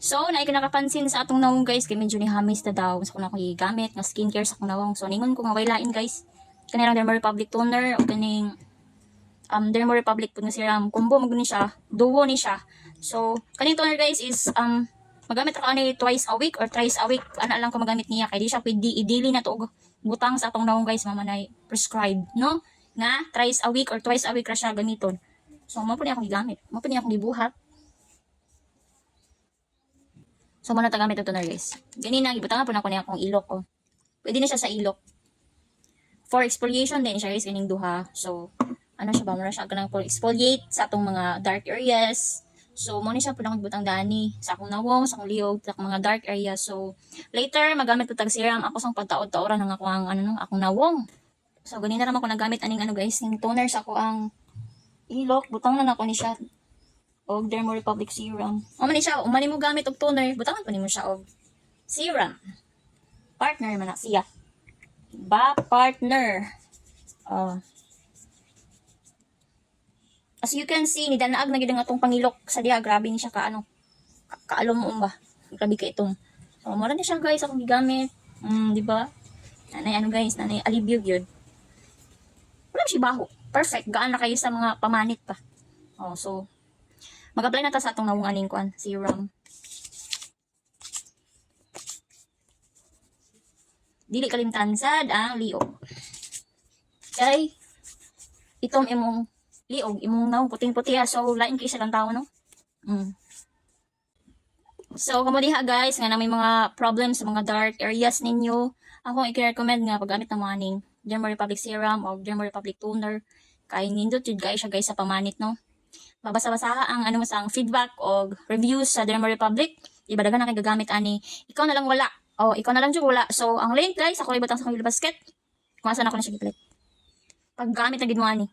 So, na nakapansin sa atong nawong guys, kay medyo ni hamis na daw. So, kung ako gamit nga skincare sa akong nawong. So, ningon ko nga wailain guys. Kanirang Derma Republic toner o kaning Derma Republic po nga serum. Combo mag ni siya. Duo ni siya. So, kaning toner guys is magamit ako ani twice a week or thrice a week. Ana lang ko magamit niya kay di siya pwede i-daily na to butang sa atong nawong guys mamanay prescribe, no? Nga thrice a week or twice a week ra siya gamiton. So, mo po niya akong gigamit. Mo po niya akong gibuhat. So, muna tagamit ito toner guys. Ganina, gibutangan po na ko niya akong ilok. Oh. Pwede na siya sa ilok. For exfoliation din siya guys, ganing duha. So, ano siya ba? Muna siya ganang for exfoliate sa atong mga dark areas. So, muna siya po na magbutang dani sa akong nawong, sa akong liog, sa akong mga dark areas. So, later, magamit ko tag serum. Ako sang pagtaod-taoran ng akong nawong. So, ganina naman ko nagamit aning guys, yung toner sa ako ang ilok. Butang na ako ni siya. Og Derma Republic serum. O man siya, umani mo gamit og toner, butangan pa nimo siya og serum. Partner man na siya. Ba partner. As you can see, ni danaag na gid ang atong pangilok sa diha, grabe ni siya kaano. Kaalom mo ba? Grabe ka itong. So, mura ni siya guys akong gigamit. Di ba? Nanay guys, nanay alivio gyud. Wala siya baho. Perfect. Gaan na kayo sa mga pamanit pa. So mag-apply na ta sa atong nawong aning kuan serum. Dili kalimtan sad ang liog. Kay itom imong liog, imong nawong puting-puti so lain kay sa lang tawo no. So kamo diha guys nga na may mga problems sa mga dark areas ninyo, ako i-recommend nga paggamit ng mga ning Derma Republic serum o Derma Republic toner kay nindot jud guys siya guys sa pamanit no. Babasa-basa ang ang feedback o reviews sa Derma Republic. Iba dagan na kay gagamit ani. Ikaw na lang wala. Ikaw na lang jud wala. So ang link guys ako ibutang sa kabila basket. Kung asa na ako na siya giplit. Paggamit na gid mo ani.